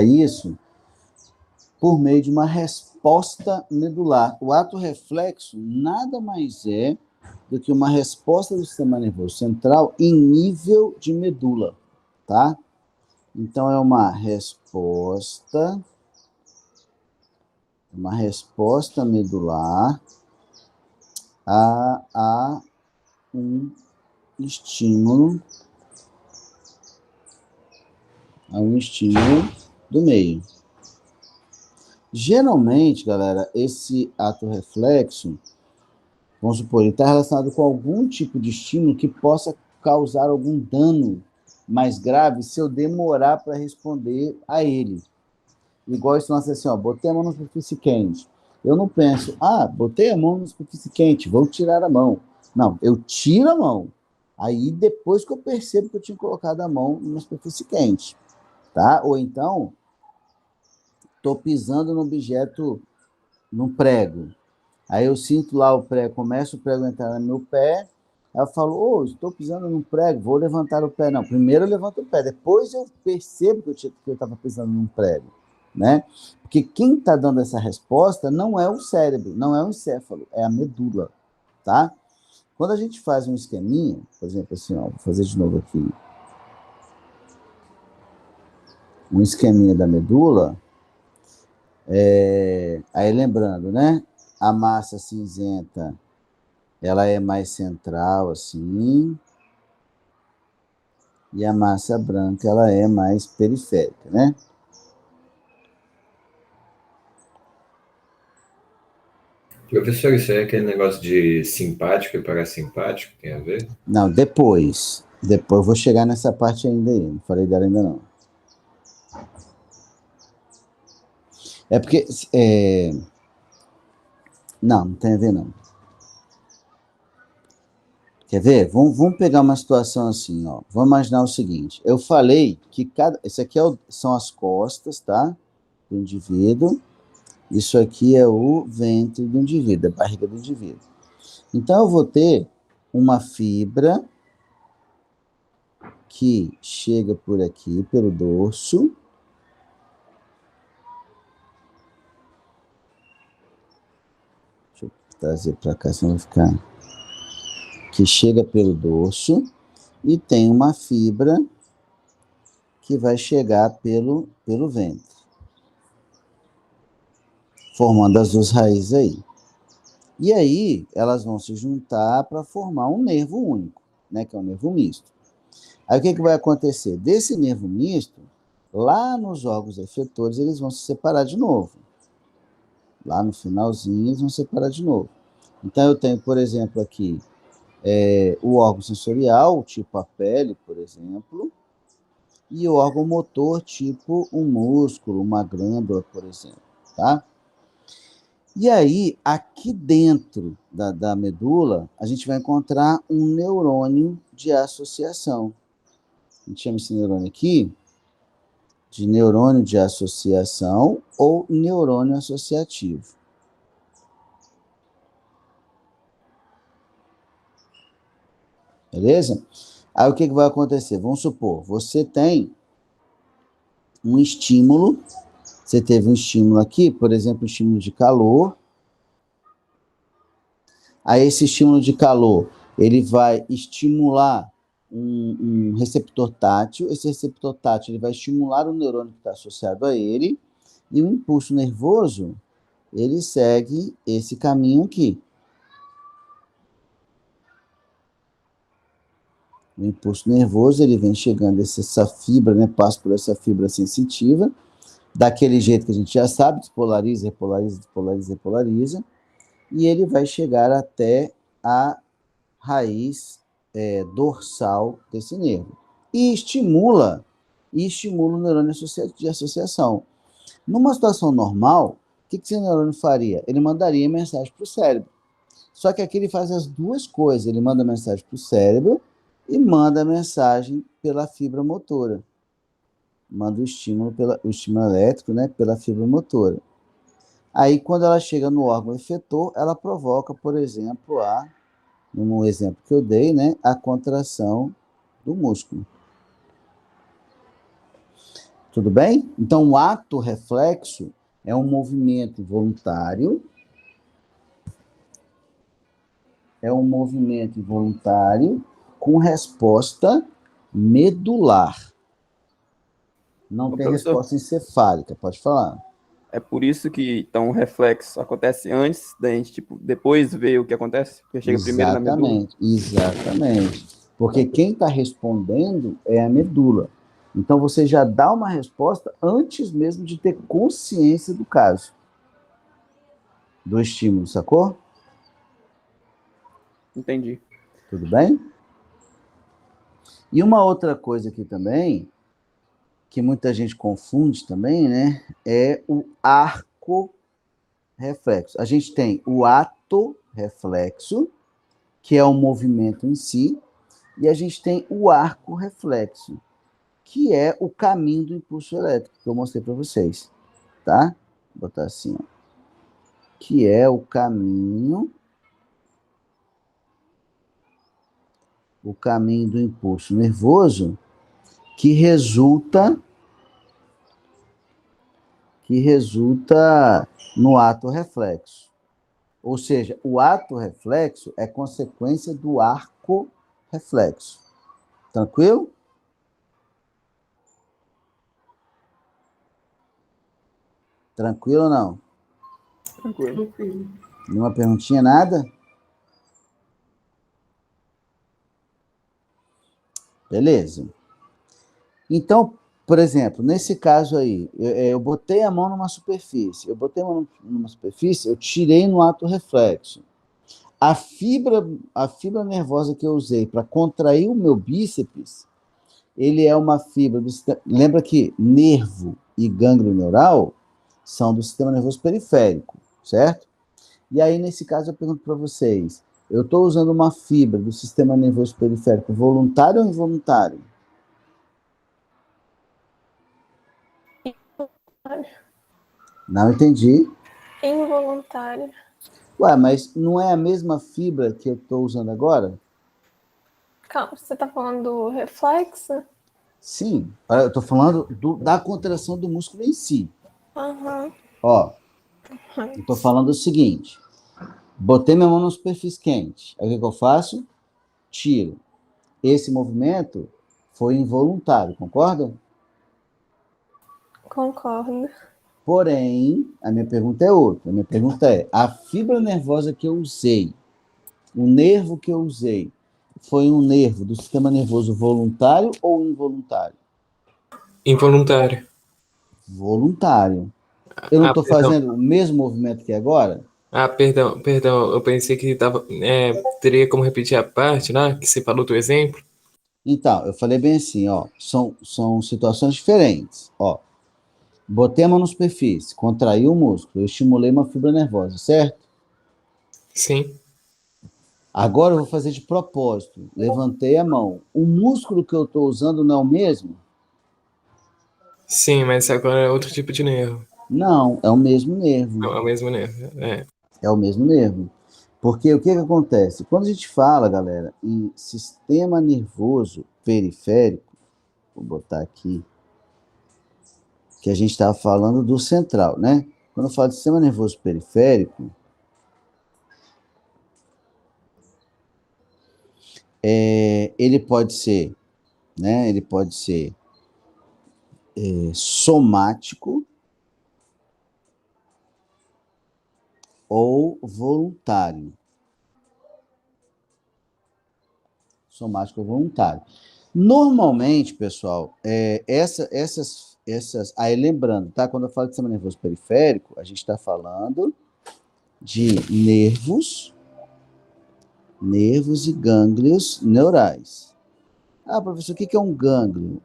isso por meio de uma resposta medular. O ato reflexo nada mais é do que uma resposta do sistema nervoso central em nível de medula, tá? Então, é uma resposta medular a um estímulo, do meio. Geralmente, galera, esse ato reflexo, vamos supor, ele está relacionado com algum tipo de estímulo que possa causar algum dano mais grave se eu demorar para responder a ele. Igual isso, nossa, assim, ó, botei a mão na superfície quente. Eu não penso, botei a mão na superfície quente, vou tirar a mão. Não, eu tiro a mão. Aí, depois que eu percebo que eu tinha colocado a mão na superfície quente, tá? Ou então, estou pisando no objeto, num prego. Aí eu sinto lá o prego, começa o prego a entrar no meu pé, aí eu falo, estou pisando num prego, vou levantar o pé. Não, primeiro eu levanto o pé, depois eu percebo que eu estava pisando num prego, né? Porque quem está dando essa resposta não é o cérebro, não é o encéfalo, é a medula, tá? Quando a gente faz um esqueminha, por exemplo, assim, ó, vou fazer de novo aqui, um esqueminha da medula, aí lembrando, né? A massa cinzenta, ela é mais central, assim, e a massa branca, ela é mais periférica, né? Professor, isso aí é aquele negócio de simpático e parasimpático, tem a ver? Não, depois eu vou chegar nessa parte ainda aí, não falei dela ainda não. É porque, não tem a ver não. Quer ver? Vamos pegar uma situação assim, ó. Vamos imaginar o seguinte, eu falei que esse aqui são as costas, tá? Do indivíduo, isso aqui é o ventre do indivíduo, a barriga do indivíduo. Então, eu vou ter uma fibra que chega por aqui, pelo dorso. Deixa eu trazer para cá, senão vai ficar. Que chega pelo dorso e tem uma fibra que vai chegar pelo ventre, formando as duas raízes aí. E aí, elas vão se juntar para formar um nervo único, né, que é um nervo misto. Aí, o que vai acontecer? Desse nervo misto, lá nos órgãos efetores, eles vão se separar de novo. Lá no finalzinho, eles vão se separar de novo. Então, eu tenho, por exemplo, aqui, o órgão sensorial, tipo a pele, por exemplo, e o órgão motor, tipo um músculo, uma glândula, por exemplo, tá? E aí, aqui dentro da medula, a gente vai encontrar um neurônio de associação. A gente chama esse neurônio aqui de neurônio de associação ou neurônio associativo. Beleza? Aí o que vai acontecer? Vamos supor, você tem um estímulo, você teve um estímulo aqui, por exemplo, um estímulo de calor. Aí esse estímulo de calor, ele vai estimular um receptor tátil. Esse receptor tátil ele vai estimular o neurônio que está associado a ele, e o impulso nervoso, ele segue esse caminho aqui. O impulso nervoso, ele vem chegando, essa fibra, né, passa por essa fibra sensitiva, daquele jeito que a gente já sabe, despolariza, repolariza, despolariza, repolariza, e ele vai chegar até a raiz dorsal desse nervo. E estimula o neurônio de associação. Numa situação normal, o que esse neurônio faria? Ele mandaria mensagem para o cérebro. Só que aqui ele faz as duas coisas. Ele manda mensagem para o cérebro e manda mensagem pela fibra motora. Manda o estímulo elétrico, né, pela fibra motora. Aí, quando ela chega no órgão efetor, ela provoca, por exemplo, no exemplo que eu dei, né, a contração do músculo. Tudo bem? Então, o ato reflexo é um movimento involuntário, com resposta medular. Não Ô, tem professor, resposta encefálica, pode falar. é por isso que então o reflexo acontece antes da gente, tipo, depois ver o que acontece? Porque chega primeiro na medula? Exatamente. Porque quem está respondendo é a medula. Então você já dá uma resposta antes mesmo de ter consciência do caso, do estímulo, sacou? Entendi. Tudo bem? E uma outra coisa aqui também, que muita gente confunde também, né? É o arco reflexo. A gente tem o ato reflexo, que é o movimento em si, e a gente tem o arco reflexo, que é o caminho do impulso elétrico, que eu mostrei para vocês, tá? Vou botar assim, ó. Que é o caminho do impulso nervoso que resulta no ato reflexo. Ou seja, o ato reflexo é consequência do arco reflexo. Tranquilo? Tranquilo ou não? Tranquilo. Nenhuma perguntinha, nada? Beleza. Então, por exemplo, nesse caso aí, eu botei a mão numa superfície. Eu tirei no ato reflexo. A fibra nervosa que eu usei para contrair o meu bíceps, ele é uma fibra do sistema. Lembra que nervo e gânglio neural são do sistema nervoso periférico, certo? E aí, nesse caso, eu pergunto para vocês: eu estou usando uma fibra do sistema nervoso periférico voluntário ou involuntário? Não entendi. Involuntário. Ué, mas não é a mesma fibra que eu estou usando agora? Calma, você tá falando do reflexo? Sim, eu estou falando da contração do músculo em si. Aham. Ó, eu estou falando o seguinte: botei minha mão na superfície quente. Aí o que eu faço? Tiro. Esse movimento foi involuntário, concorda? Concordo. Porém, a minha pergunta é outra. A minha pergunta é: a fibra nervosa que eu usei, o nervo que eu usei, foi um nervo do sistema nervoso voluntário ou involuntário? Involuntário. Voluntário. Eu não estou Perdão. fazendo o mesmo movimento que agora? Perdão. Eu pensei que teria como repetir a parte, né? Que você falou do exemplo. Então, eu falei bem assim, ó, são situações diferentes. Ó, botei a mão na superfície, contraí o músculo, eu estimulei uma fibra nervosa, certo? Sim. Agora eu vou fazer de propósito. Levantei a mão. O músculo que eu estou usando não é o mesmo? Sim, mas agora é outro tipo de nervo. Não, é o mesmo nervo. Não, é o mesmo nervo. É. É o mesmo nervo. Porque o que acontece? Quando a gente fala, galera, em sistema nervoso periférico, vou botar aqui, que a gente estava falando do central, né? Quando eu falo de sistema nervoso periférico, ele pode ser, né? Ele pode ser somático ou voluntário. Somático ou voluntário. Normalmente, pessoal, aí lembrando, tá? Quando eu falo de sistema nervoso periférico, a gente está falando de nervos e gânglios neurais. Ah, professor, o que é um gânglio?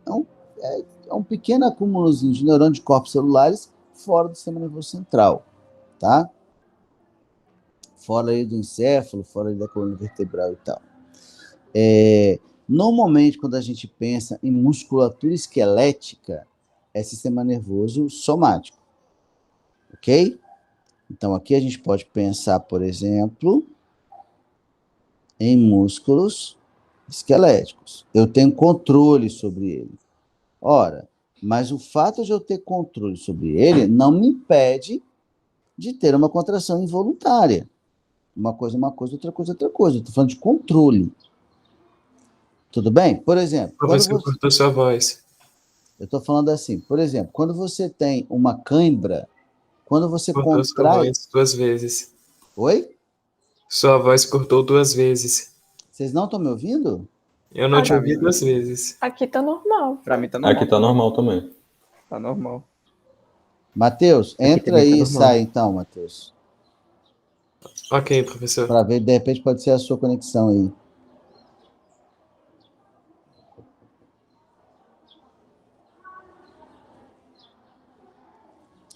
É um pequeno acúmulozinho de neurônios de corpos celulares fora do sistema nervoso central, tá? Fora aí do encéfalo, fora aí da coluna vertebral e tal. Normalmente, quando a gente pensa em musculatura esquelética, é sistema nervoso somático, ok? Então, aqui a gente pode pensar, por exemplo, em músculos esqueléticos. Eu tenho controle sobre ele. Ora, Mas o fato de eu ter controle sobre ele não me impede de ter uma contração involuntária. Uma coisa, outra coisa, outra coisa. Estou falando de controle. Tudo bem? Por exemplo, Professor, cortou sua voz. eu estou falando assim, por exemplo, quando você tem uma cãibra, quando você Cortou sua contrai... voz 2 vezes. Oi? Sua voz cortou 2 vezes. Vocês não estão me ouvindo? Eu não te pra ouvi mim. 2 vezes. Aqui tá normal. Pra mim tá normal. Aqui tá normal também. Tá normal. Matheus, entra também tá aí e normal. sai então, Matheus. Ok, professor. Para ver, de repente pode ser a sua conexão aí.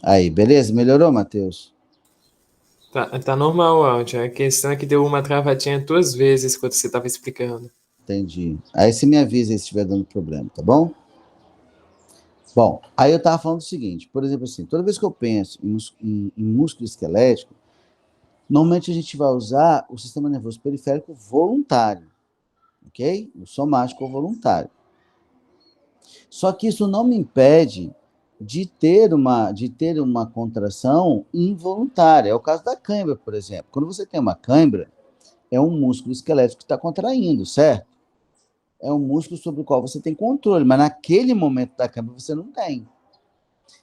Aí, beleza? Melhorou, Matheus? Tá normal o áudio. A questão é que deu uma travadinha 2 vezes quando você estava explicando. Entendi. Aí você me avisa aí se estiver dando problema, tá bom? Bom, aí eu estava falando o seguinte, por exemplo assim, toda vez que eu penso em músculo esquelético, normalmente a gente vai usar o sistema nervoso periférico voluntário, ok? O somático ou voluntário. Só que isso não me impede de ter uma contração involuntária. É o caso da cãibra, por exemplo. Quando você tem uma cãibra, é um músculo esquelético que está contraindo, certo? É um músculo sobre o qual você tem controle, mas naquele momento da cãibra você não tem.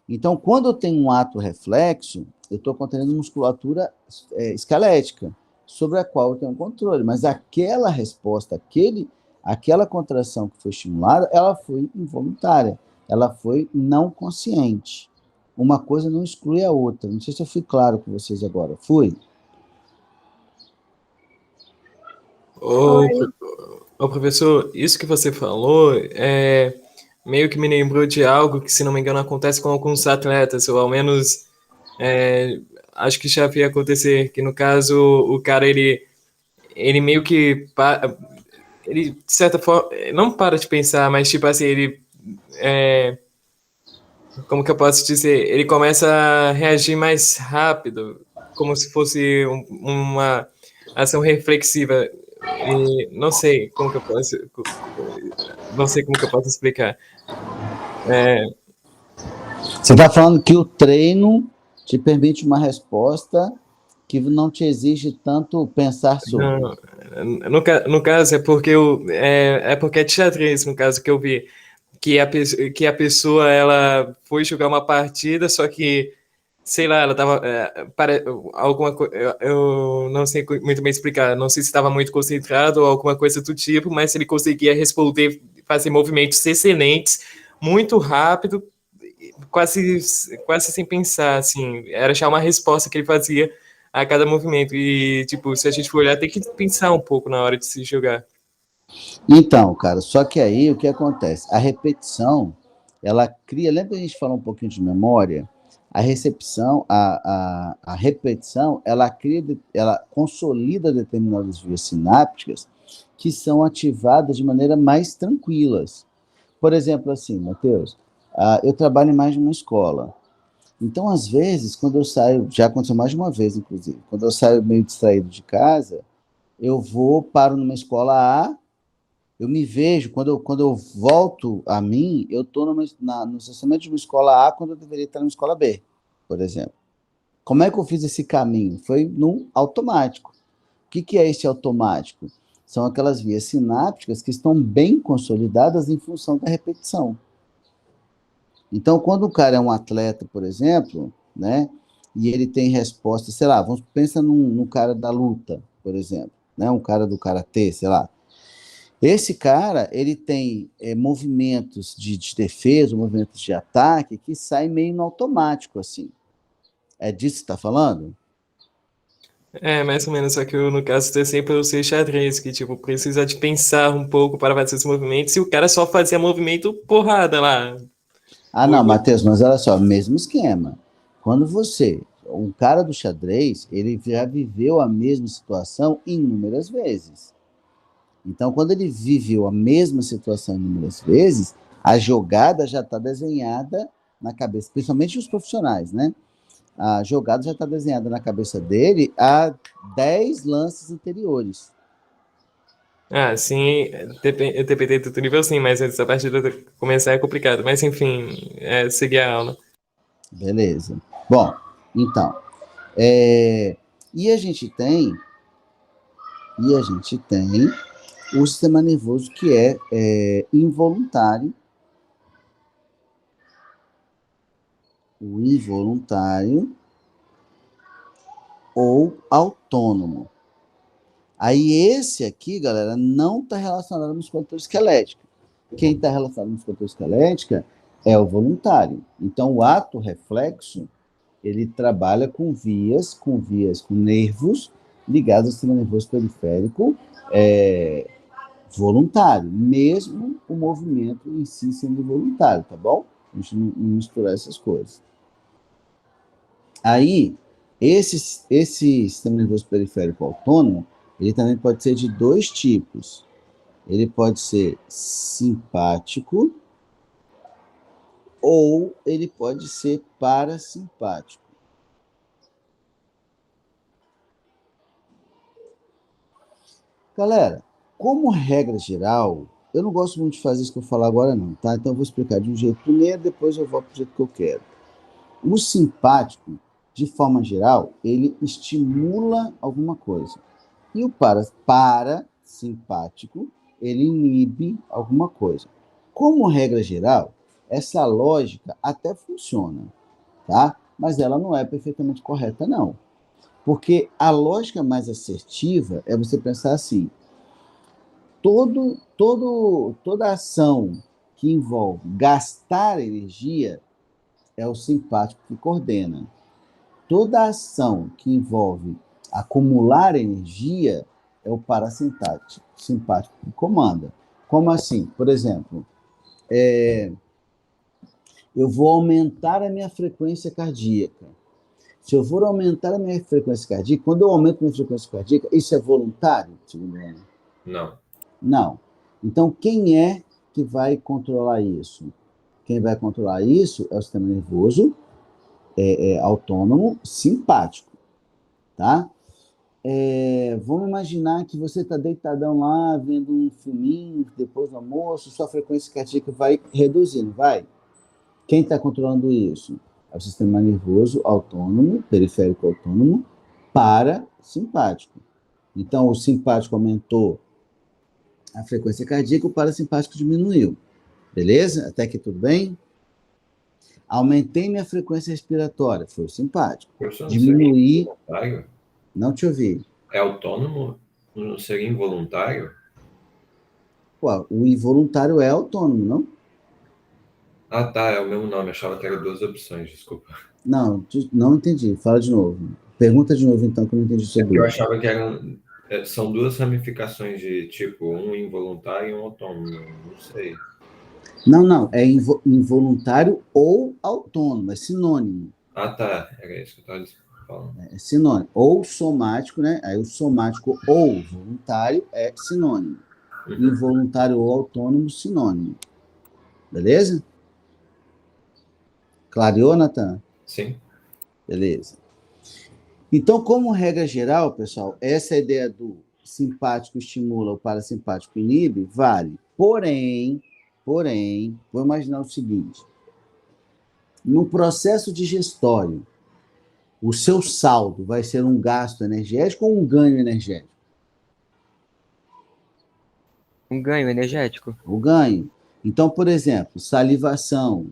Então, quando eu tenho um ato reflexo, eu estou contraindo musculatura esquelética, sobre a qual eu tenho controle. Mas aquela resposta, aquela contração que foi estimulada, ela foi involuntária, ela foi não consciente. Uma coisa não exclui a outra. Não sei se eu fui claro com vocês agora. Fui? Ô, professor, isso que você falou meio que me lembrou de algo que, se não me engano, acontece com alguns atletas, ou ao menos acho que já vi acontecer, que no caso o cara, ele meio que, ele de certa forma, não para de pensar, mas tipo assim, ele, como que eu posso dizer, ele começa a reagir mais rápido, como se fosse uma ação reflexiva. E não sei como que eu posso explicar. Você está falando que o treino te permite uma resposta que não te exige tanto pensar sobre. No caso, é porque porque é de xadrez, no caso que eu vi, que a pessoa ela foi jogar uma partida, só que, sei lá, ela tava alguma coisa, eu não sei muito bem explicar, não sei se estava muito concentrado ou alguma coisa do tipo, mas ele conseguia responder, fazer movimentos excelentes, muito rápido, quase sem pensar, assim, era já uma resposta que ele fazia a cada movimento, e tipo, se a gente for olhar, tem que pensar um pouco na hora de se jogar. Então, cara, só que aí o que acontece? A repetição, ela cria, lembra que a gente falou um pouquinho de memória? A repetição, ela consolida determinadas vias sinápticas que são ativadas de maneira mais tranquilas. Por exemplo, assim, Matheus, eu trabalho em mais de uma escola. Então, às vezes, quando eu saio, já aconteceu mais de uma vez, inclusive, quando eu saio meio distraído de casa, paro numa escola A, eu me vejo, quando eu volto a mim, eu estou no estacionamento de uma escola A quando eu deveria estar numa escola B, por exemplo. Como é que eu fiz esse caminho? Foi no automático. O que é esse automático? São aquelas vias sinápticas que estão bem consolidadas em função da repetição. Então, quando o cara é um atleta, por exemplo, né, e ele tem resposta, sei lá, pensa no cara da luta, por exemplo, né, um cara do karatê, sei lá. Esse cara, ele tem movimentos de defesa, movimentos de ataque, que saem meio no automático, assim. É disso que você está falando? Mais ou menos, só que no caso tem sempre o ser xadrez, que tipo, precisa de pensar um pouco para fazer os movimentos, e o cara só fazia movimento porrada lá. Não, Matheus, mas olha só, mesmo esquema. Quando um cara do xadrez, ele já viveu a mesma situação inúmeras vezes. Então, quando ele viveu a mesma situação inúmeras vezes, a jogada já está desenhada na cabeça, principalmente os profissionais, né? A jogada já está desenhada na cabeça dele há 10 lances anteriores. Ah, sim, dependendo do nível, sim, mas antes da partida começar é complicado. Mas, enfim, seguir a aula. Beleza. Bom, então, é, e a gente tem o sistema nervoso que é involuntário, o involuntário ou autônomo. Aí esse aqui, galera, não está relacionado à musculatura esquelética. Quem está relacionado à musculatura esquelética é o voluntário. Então, o ato reflexo, ele trabalha com nervos ligados ao sistema nervoso periférico voluntário, mesmo o movimento em si sendo voluntário, tá bom? A gente não misturar essas coisas. Aí, esse sistema nervoso periférico autônomo, ele também pode ser de dois tipos. Ele pode ser simpático ou ele pode ser parasimpático. Galera, como regra geral, eu não gosto muito de fazer isso que eu vou falar agora não, tá? Então eu vou explicar de um jeito primeiro, depois eu volto para o jeito que eu quero. O simpático, de forma geral, ele estimula alguma coisa. E o parasimpático, ele inibe alguma coisa. Como regra geral, essa lógica até funciona, tá? Mas ela não é perfeitamente correta, não. Porque a lógica mais assertiva é você pensar assim, toda ação que envolve gastar energia é o simpático que coordena. Toda ação que envolve acumular energia é o parasimpático que comanda. Como assim? Por exemplo, eu vou aumentar a minha frequência cardíaca. Se eu for aumentar a minha frequência cardíaca, quando eu aumento a minha frequência cardíaca, isso é voluntário, segundo ela? Não. Não. Então, quem é que vai controlar isso? Quem vai controlar isso é o sistema nervoso autônomo simpático, tá? Vamos imaginar que você está deitadão lá, vendo um filminho, depois do almoço, sua frequência cardíaca vai reduzindo, vai? Quem está controlando isso? É o sistema nervoso autônomo, periférico autônomo, parasimpático. Então, o simpático aumentou a frequência cardíaca, o parasimpático diminuiu. Beleza? Até aqui tudo bem? Aumentei minha frequência respiratória, foi o simpático. Professor, Diminuí. Involuntário? Não te ouvi. É autônomo? Não seria involuntário? Pô, o involuntário é autônomo, não? Ah, tá, é o mesmo nome. Achava que eram duas opções, desculpa. Não entendi. Fala de novo. Pergunta de novo, então, que eu não entendi sobre Eu isso. achava que são duas ramificações de tipo, um involuntário e um autônomo. Não sei. Não. É involuntário ou autônomo. É sinônimo. Ah, tá. Era isso que eu estava falando. É sinônimo. Ou somático, né? Aí o somático ou voluntário é sinônimo. Involuntário ou autônomo, sinônimo. Beleza? Clareou, Natan? Sim. Beleza. Então, como regra geral, pessoal, essa ideia do simpático estimula, o parasimpático inibe, vale. Porém, vou imaginar o seguinte. No processo digestório, o seu saldo vai ser um gasto energético ou um ganho energético? Um ganho energético. O ganho. Então, por exemplo, salivação,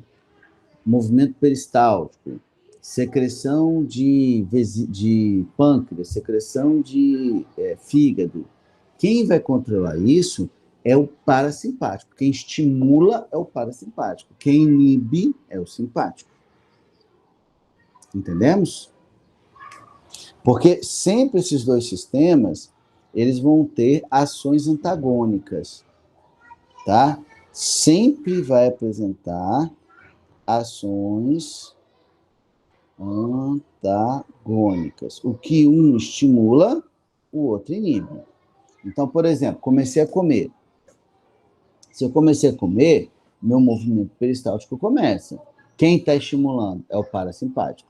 movimento peristáltico, secreção de pâncreas, secreção de fígado. Quem vai controlar isso é o parasimpático. Quem estimula é o parasimpático. Quem inibe é o simpático. Entendemos? Porque sempre esses dois sistemas, eles vão ter ações antagônicas, tá? Sempre vai apresentar ações antagônicas. O que um estimula, o outro inibe. Então, por exemplo, comecei a comer. Se eu comecei a comer, meu movimento peristáltico começa. Quem está estimulando é o parasimpático.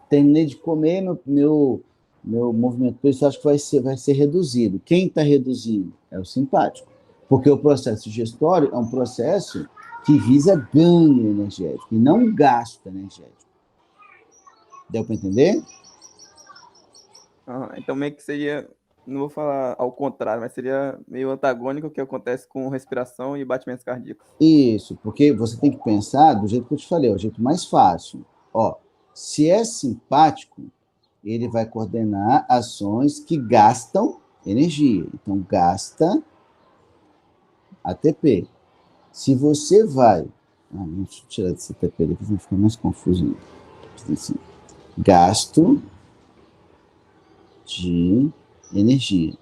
Terminei de comer, meu meu movimento peristáltico vai ser reduzido. Quem está reduzindo? É o simpático. Porque o processo digestório é um processo que visa ganho energético e não gasto energético. Deu para entender? Então meio que seria, não vou falar ao contrário, mas seria meio antagônico o que acontece com respiração e batimentos cardíacos. Isso, porque você tem que pensar do jeito que eu te falei, é o jeito mais fácil. Ó, se é simpático, ele vai coordenar ações que gastam energia. Então, gasta ATP. Se você vai... deixa eu tirar desse ATP daqui, vai ficar mais confuso ainda. Assim, gasto de energia.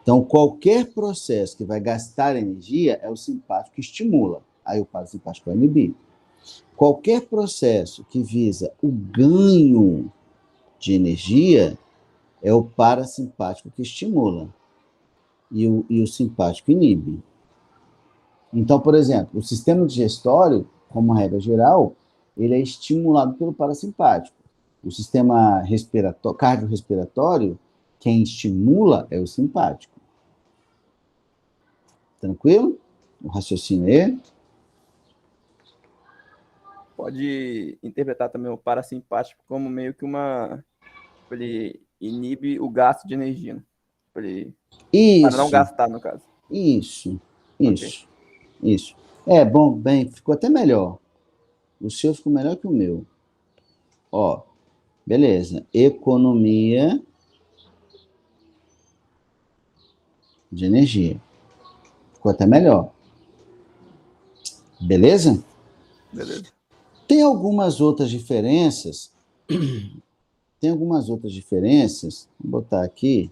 Então, qualquer processo que vai gastar energia é o simpático que estimula. Aí o parasimpático vai inibir. Qualquer processo que visa o ganho de energia é o parasimpático que estimula. E o simpático inibe. Então, por exemplo, o sistema digestório, como regra geral, ele é estimulado pelo parasimpático. O sistema cardiorrespiratório, quem estimula é o simpático. Tranquilo? O raciocínio aí? Pode interpretar também o parasimpático como meio que ele inibe o gasto de energia, né? Para não Isso, gastar, no caso. isso. Ok. Bom, bem, ficou até melhor. O seu ficou melhor que o meu. Ó, beleza. Economia de energia. Ficou até melhor. Beleza? Beleza. Tem algumas outras diferenças. Vou botar aqui.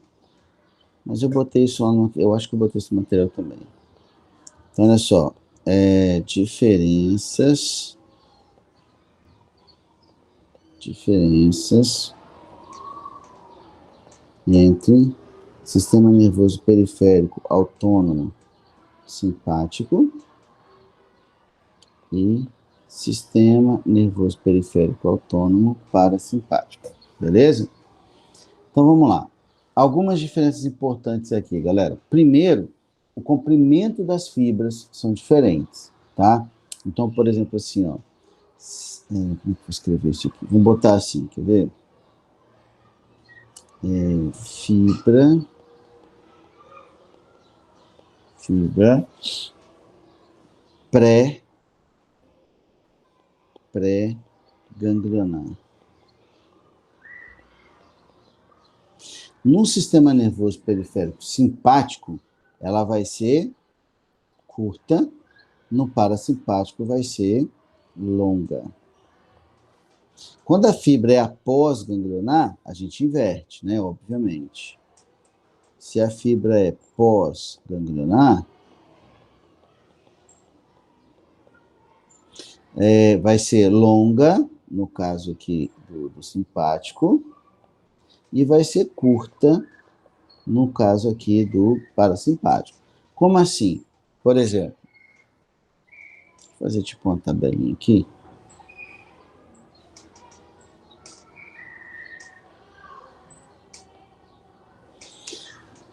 Mas eu botei isso lá no... Eu acho que eu botei esse material também. Então, olha só. Diferenças entre sistema nervoso periférico autônomo simpático e sistema nervoso periférico autônomo parasimpático. Beleza? Então vamos lá. Algumas diferenças importantes aqui, galera. Primeiro, o comprimento das fibras são diferentes, tá? Então, por exemplo, assim, ó. Como é que eu vou escrever isso aqui? Vamos botar assim, quer ver? Fibra pré-ganglionar. No sistema nervoso periférico simpático, ela vai ser curta, no parasimpático vai ser longa. Quando a fibra é após-ganglionar, a gente inverte, né? Obviamente. Se a fibra é pós-ganglionar, vai ser longa, no caso aqui do simpático, e vai ser curta, no caso aqui do parasimpático. Como assim? Por exemplo, vou fazer tipo uma tabelinha aqui.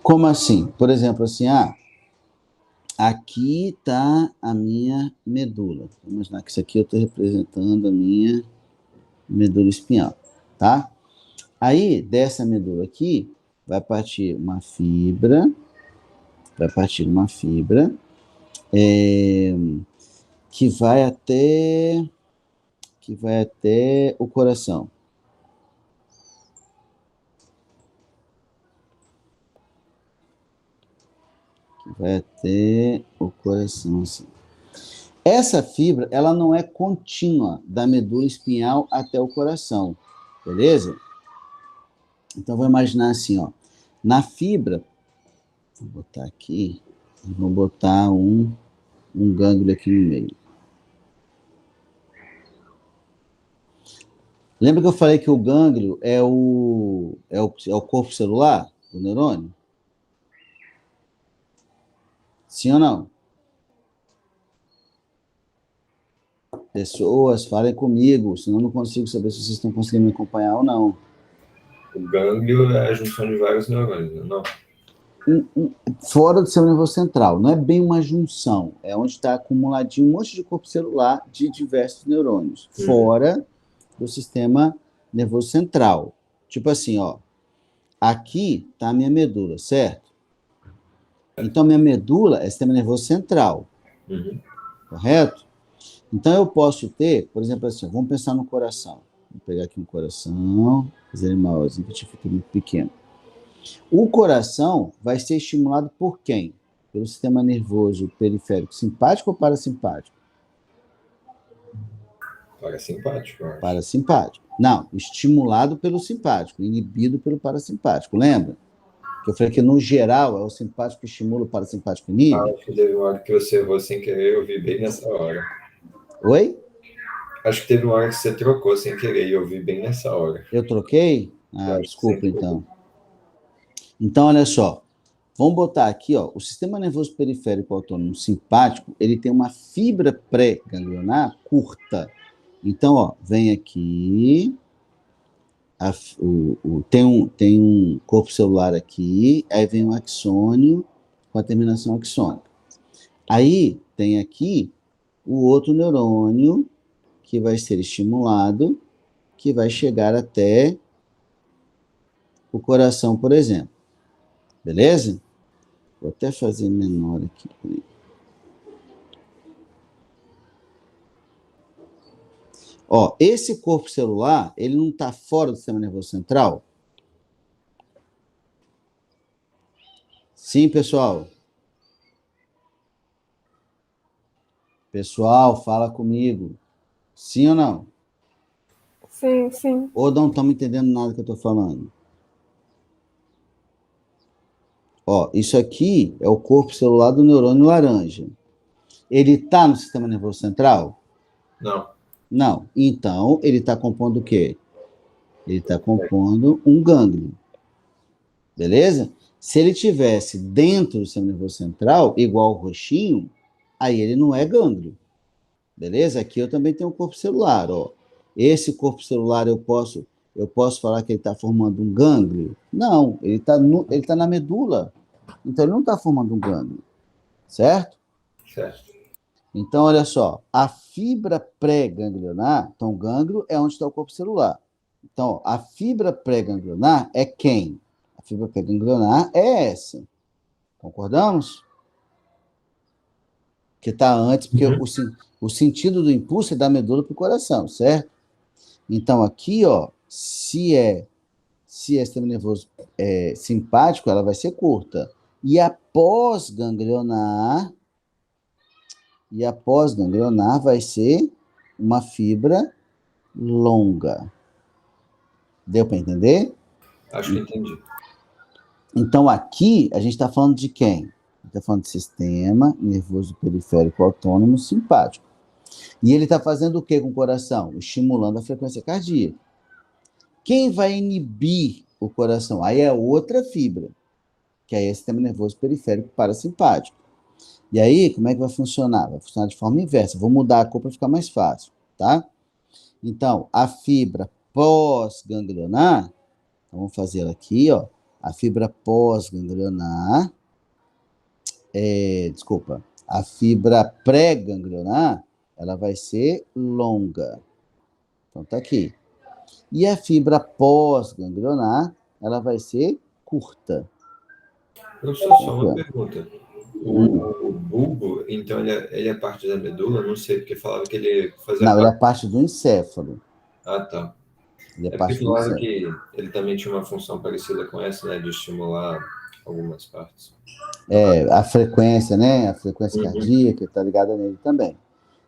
Como assim? Por exemplo, assim, aqui está a minha medula. Vamos imaginar que isso aqui eu estou representando a minha medula espinhal, tá? Aí, dessa medula aqui, vai partir uma fibra, que vai até o coração. Assim. Essa fibra, ela não é contínua da medula espinhal até o coração, beleza? Então, vou imaginar assim, ó. Na fibra, vou botar aqui, vou botar um gânglio aqui no meio. Lembra que eu falei que o gânglio é o corpo celular do neurônio? Sim ou não? Pessoas, falem comigo, senão eu não consigo saber se vocês estão conseguindo me acompanhar ou não. O gânglio é a junção de vários neurônios, não? Fora do sistema nervoso central. Não é bem uma junção. É onde está acumuladinho um monte de corpo celular de diversos neurônios. Fora do sistema nervoso central. Tipo assim, ó. Aqui está a minha medula, certo? Então, minha medula é sistema nervoso central. Correto? Então, eu posso ter, por exemplo, assim, vamos pensar no coração. Vou pegar aqui um coração, fazer ele maiorzinho, que fica muito pequeno. O coração vai ser estimulado por quem? Pelo sistema nervoso periférico simpático ou parasimpático? Parasimpático, eu acho. Parasimpático. Não, estimulado pelo simpático, inibido pelo parasimpático. Lembra? Que eu falei que, no geral, é o simpático que estimula, o parasimpático inibe? Acho que teve uma hora que você errou sem querer, eu vi bem nessa hora. Oi? Acho que teve uma hora que você trocou sem querer e eu vi bem nessa hora. Eu troquei? Desculpa, então. Então, olha só. Vamos botar aqui, ó, o sistema nervoso periférico autônomo simpático, ele tem uma fibra pré-ganglionar curta. Então, ó, vem aqui, tem um corpo celular aqui, aí vem um axônio com a terminação axônica. Aí tem aqui o outro neurônio que vai ser estimulado, que vai chegar até o coração, por exemplo. Beleza? Vou até fazer menor aqui. Ó, esse corpo celular, ele não está fora do sistema nervoso central? Sim, pessoal? Pessoal, fala comigo. Sim ou não? Sim, sim. Ou não estamos entendendo nada que eu estou falando? Ó, isso aqui é o corpo celular do neurônio laranja. Ele está no sistema nervoso central? Não. Não. Então, ele está compondo o quê? Ele está compondo um gânglio. Beleza? Se ele tivesse dentro do sistema nervoso central, igual o roxinho, aí ele não é gânglio. Beleza? Aqui eu também tenho um corpo celular, ó. Esse corpo celular eu posso falar que ele está formando um gânglio? Não, ele está na medula. Então, ele não está formando um gânglio. Certo? Certo. Então, olha só. A fibra pré-ganglionar, então, o gânglio é onde está o corpo celular. Então, a fibra pré-ganglionar é quem? A fibra pré-ganglionar é essa. Concordamos? Que está antes, porque o sentido do impulso é da medula para o coração, certo? Então, aqui, ó, se é sistema nervoso simpático, ela vai ser curta. E a pós-ganglionar vai ser uma fibra longa. Deu para entender? Acho que entendi. Então, aqui, a gente está falando de quem? A gente está falando de sistema nervoso periférico autônomo simpático. E ele está fazendo o que com o coração? Estimulando a frequência cardíaca. Quem vai inibir o coração? Aí é outra fibra, que aí é o sistema nervoso periférico parasimpático. E aí, como é que vai funcionar? Vai funcionar de forma inversa. Vou mudar a cor para ficar mais fácil, tá? Então, a fibra pós-ganglionar, então vamos fazer ela aqui, ó. A fibra pós-ganglionar, a fibra pré-ganglionar, ela vai ser longa. Então, tá aqui. E a fibra pós-ganglionar, ela vai ser curta. Professor, só uma pergunta. O bulbo, então, ele é parte da medula? Não sei, porque falava que ele fazia Não, ele é parte do encéfalo. Ah, tá. Ele é porque parte do falaram encéfalo. que ele também tinha uma função parecida com essa, né? De estimular algumas partes. A frequência, né? A frequência cardíaca está ligada nele também.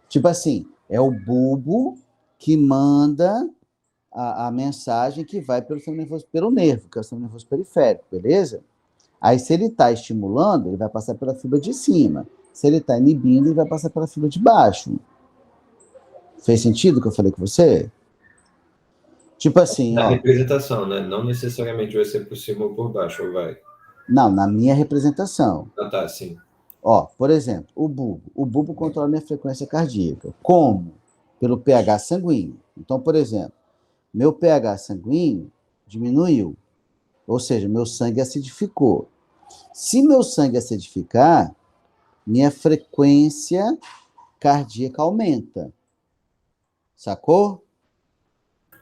Tipo assim, é o bulbo que manda a mensagem que vai pelo nervo, que é o sistema nervoso periférico, beleza? Aí, se ele está estimulando, ele vai passar pela fibra de cima. Se ele está inibindo, ele vai passar pela fibra de baixo. Fez sentido o que eu falei com você? Tipo assim, Na ó. representação, né? Não necessariamente vai ser por cima ou por baixo, ou vai? Não, na minha representação. Ah, tá, sim. Ó, por exemplo, o bulbo. O bulbo controla a minha frequência cardíaca. Como? Pelo pH sanguíneo. Então, por exemplo, meu pH sanguíneo Diminuiu. Ou seja, meu sangue acidificou. Se meu sangue acidificar, minha frequência cardíaca aumenta. Sacou?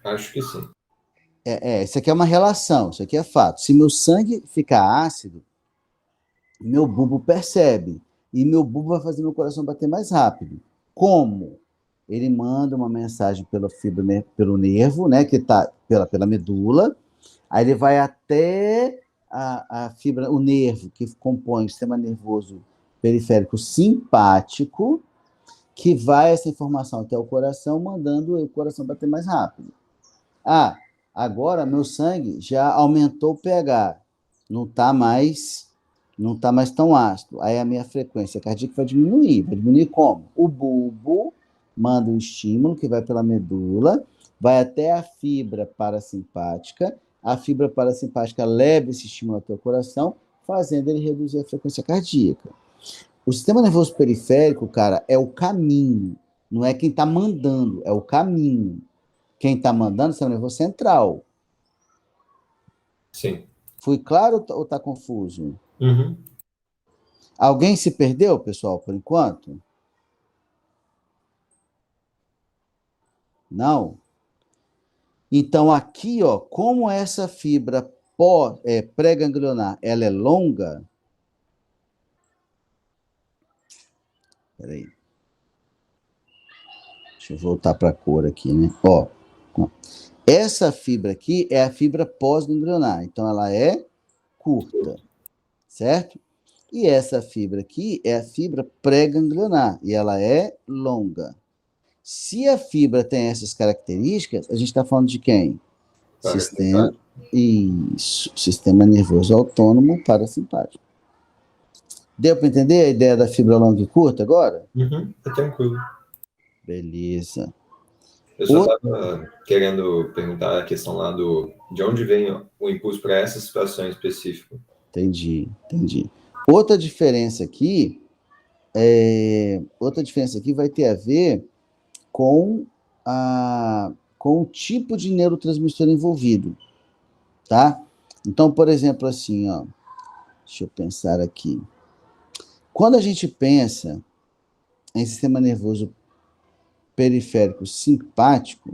Acho que sim. Isso aqui é uma relação, isso aqui é fato. Se meu sangue ficar ácido, meu bulbo percebe. E meu bulbo vai fazer meu coração bater mais rápido. Como? Ele manda uma mensagem pelo nervo, né, que está pela medula. Aí ele vai até a fibra, o nervo que compõe o sistema nervoso periférico simpático, que vai essa informação até o coração, mandando o coração bater mais rápido. Agora meu sangue já aumentou o pH, não está mais tão ácido. Aí a minha frequência cardíaca vai diminuir. Vai diminuir como? O bulbo manda um estímulo que vai pela medula, vai até a fibra parasimpática, a fibra parasimpática leva esse estímulo até o coração, fazendo ele reduzir a frequência cardíaca. O sistema nervoso periférico, cara, é o caminho, não é quem está mandando, é o caminho. Quem está mandando é o sistema nervoso central. Sim. Fui claro ou está confuso? Uhum. Alguém se perdeu, pessoal, por enquanto? Não? Então, aqui, ó, como essa fibra pré-ganglionar ela é longa. Peraí. Deixa eu voltar para a cor aqui, né? Ó, essa fibra aqui é a fibra pós-ganglionar. Então, ela é curta, certo? E essa fibra aqui é a fibra pré-ganglionar. E ela é longa. Se a fibra tem essas características, a gente está falando de quem? Sistema nervoso autônomo parasimpático. Deu para entender a ideia da fibra longa e curta agora? Uhum, tá tranquilo. Beleza. Eu só estava querendo perguntar a questão lá de onde vem o impulso para essa situação específica. Entendi. Outra diferença aqui vai ter a ver com o tipo de neurotransmissor envolvido, tá? Então, por exemplo, assim, ó, deixa eu pensar aqui. Quando a gente pensa em sistema nervoso periférico simpático,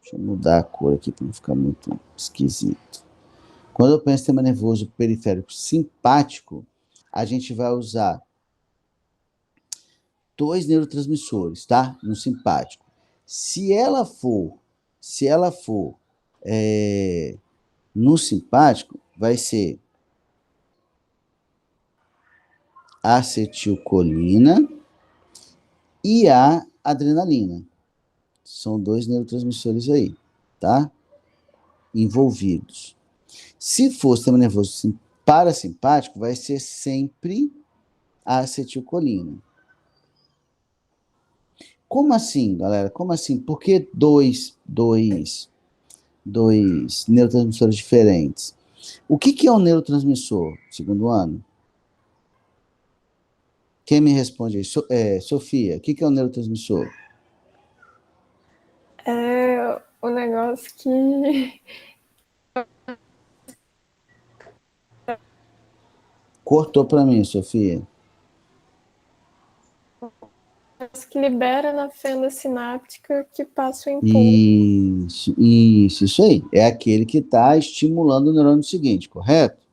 deixa eu mudar a cor aqui para não ficar muito esquisito. Quando eu penso em sistema nervoso periférico simpático, a gente vai usar 2 neurotransmissores, tá? No simpático. Se ela for no simpático, vai ser acetilcolina e a adrenalina. São 2 neurotransmissores aí, tá? Envolvidos. Se for sistema nervoso parasimpático, vai ser sempre a acetilcolina. Como assim, galera? Como assim? Por que dois neurotransmissores diferentes? O que é um neurotransmissor, segundo ano? Quem me responde aí? Sofia, o que é um neurotransmissor? É o negócio que... Cortou para mim, Sofia. que libera na fenda sináptica que passa o impulso. Isso aí. É aquele que está estimulando o neurônio seguinte, correto?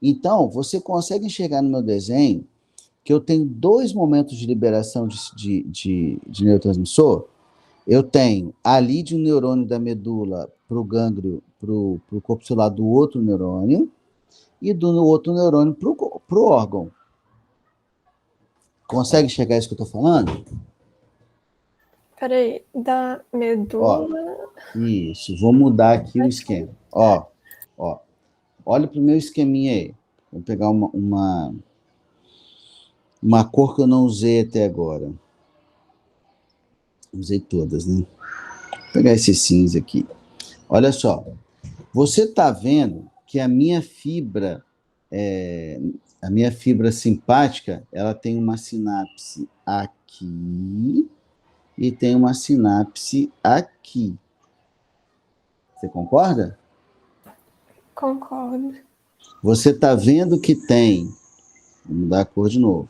Então, você consegue enxergar no meu desenho que eu tenho 2 momentos de liberação de neurotransmissor. Eu tenho ali de um neurônio da medula para o gânglio, para o corpo celular do outro neurônio, e do outro neurônio para o órgão. Consegue enxergar isso que eu estou falando? Peraí, da medula... Isso, vou mudar aqui o esquema. Olha para o meu esqueminha aí. Vou pegar uma cor que eu não usei até agora. Usei todas, né? Vou pegar esse cinza aqui. Olha só. Você está vendo que a minha fibra simpática, ela tem uma sinapse aqui e tem uma sinapse aqui. Você concorda? Concordo. Você está vendo que tem, vamos mudar a cor de novo,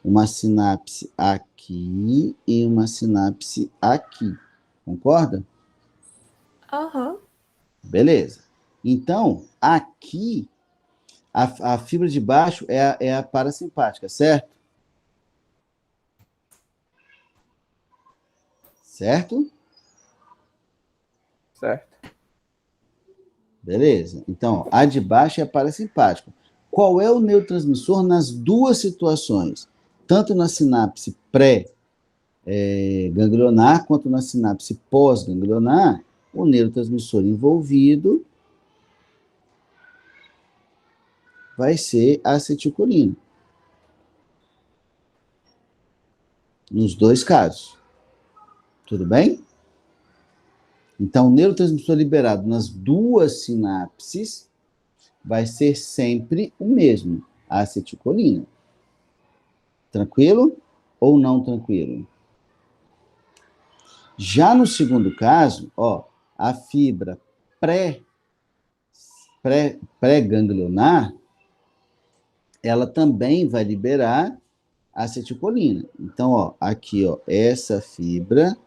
uma sinapse aqui e uma sinapse aqui. Concorda? Aham. Beleza. Então, aqui, a fibra de baixo é a parasimpática, certo? Certo? Certo. Beleza. Então, a de baixo é a parasimpática. Qual é o neurotransmissor nas duas situações? Tanto na sinapse pré-ganglionar quanto na sinapse pós-ganglionar, o neurotransmissor envolvido vai ser a acetilcolina. Nos dois casos. Tudo bem? Então, o neurotransmissor liberado nas duas sinapses vai ser sempre o mesmo, a acetilcolina. Tranquilo ou não tranquilo? Já no segundo caso, a fibra pré-ganglionar, ela também vai liberar acetilcolina. Então, aqui, essa fibra,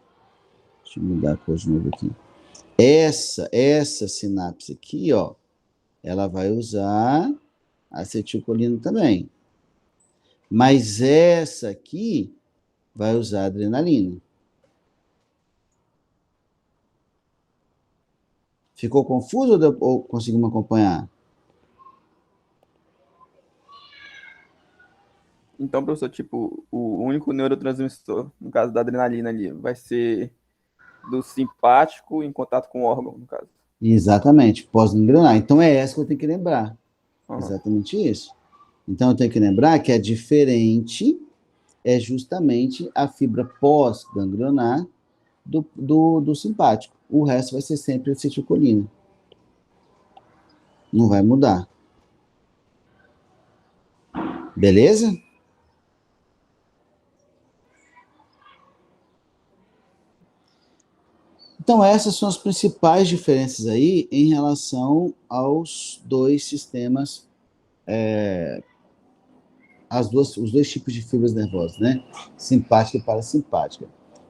deixa eu mudar a cor de novo aqui. Essa sinapse aqui, ela vai usar acetilcolina também. Mas essa aqui vai usar adrenalina. Ficou confuso ou conseguimos acompanhar? Então, professor, tipo, o único neurotransmissor, no caso da adrenalina ali, vai ser do simpático em contato com o órgão, no caso. Exatamente, pós-ganglionar. Então é essa que eu tenho que lembrar. Uhum. Exatamente isso. Então eu tenho que lembrar que a diferente é justamente a fibra pós-ganglionar do simpático. O resto vai ser sempre acetilcolina. Não vai mudar. Beleza? Então, essas são as principais diferenças aí em relação aos dois sistemas, os dois tipos de fibras nervosas, né? Simpática e parasimpática.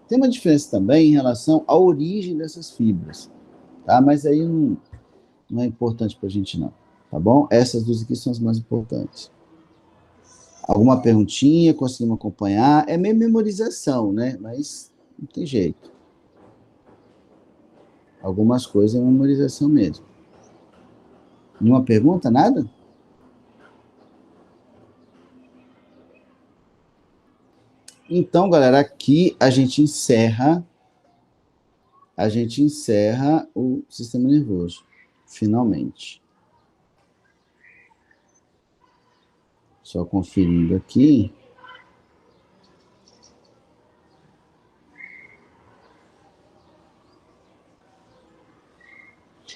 Tem uma diferença também em relação à origem dessas fibras, tá? Mas aí não é importante para a gente não, tá bom? Essas duas aqui são as mais importantes. Alguma perguntinha? Conseguimos acompanhar? É meio memorização, né? Mas não tem jeito. Algumas coisas é memorização mesmo. Nenhuma pergunta? Nada? Então, galera, aqui a gente encerra o sistema nervoso, finalmente. Só conferindo aqui.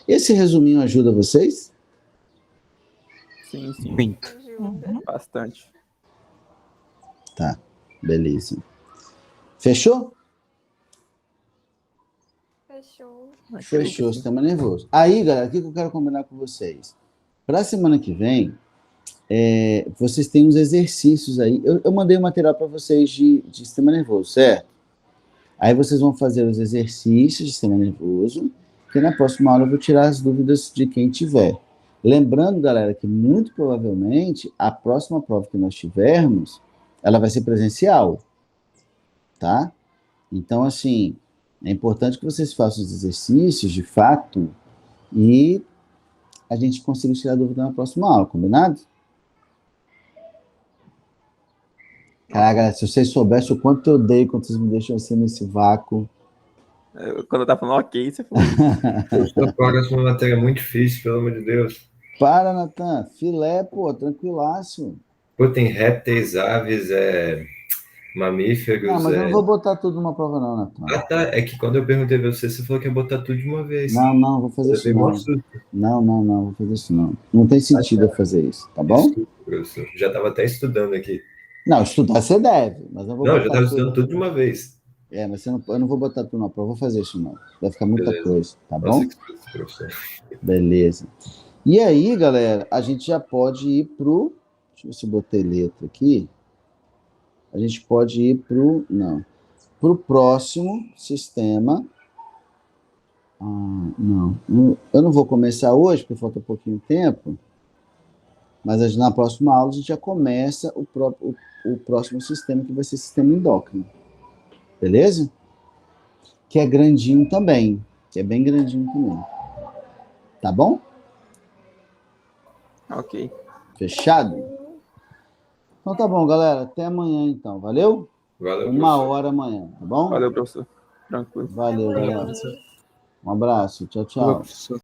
Esse resuminho ajuda vocês? Sim. Muito. Bastante. Tá, beleza. Fechou? Fechou o sistema nervoso. Aí, galera, o que eu quero combinar com vocês? Para a semana que vem, vocês têm uns exercícios aí. Eu mandei um material para vocês de sistema nervoso, certo? Aí vocês vão fazer os exercícios de sistema nervoso, que na próxima aula eu vou tirar as dúvidas de quem tiver. Lembrando, galera, que muito provavelmente a próxima prova que nós tivermos, ela vai ser presencial, tá? Então, assim, é importante que vocês façam os exercícios, de fato, e a gente consiga tirar dúvida na próxima aula, combinado? Caraca, galera, se vocês soubessem o quanto eu odeio quando vocês me deixam assim nesse vácuo. Quando eu tava falando ok, você falou. Essa próxima matéria é muito difícil, pelo amor de Deus. Para, Natan. Filé, pô, tranquilaço. Pô, tem répteis, aves, mamíferos. Não, mas eu não vou botar tudo numa prova não, Natan. Ah, tá. É que quando eu perguntei pra você falou que ia botar tudo de uma vez. Não, vou fazer isso não. Não, vou fazer isso não. Não tem sentido eu fazer isso, tá bom? Desculpa, professor. Já estava até estudando aqui. Não, estudar você deve, mas eu vou Não, botar já estava estudando tudo de uma vez. Mas eu não vou botar tudo na prova, vou fazer isso não. Vai ficar muita coisa, tá bom? Beleza. E aí, galera, a gente já pode ir pro... Deixa eu ver se eu botei letra aqui. A gente pode ir pro próximo sistema. Não. Eu não vou começar hoje, porque falta um pouquinho de tempo. Mas na próxima aula a gente já começa o próximo sistema, que vai ser o sistema endócrino. Beleza? Que é grandinho também. Que é bem grandinho também. Tá bom? Ok. Fechado? Então tá bom, galera. Até amanhã, então. Valeu? Valeu, 1h amanhã, tá bom? Valeu, professor. Tranquilo. Valeu, galera. Um abraço. Tchau, tchau. Professor.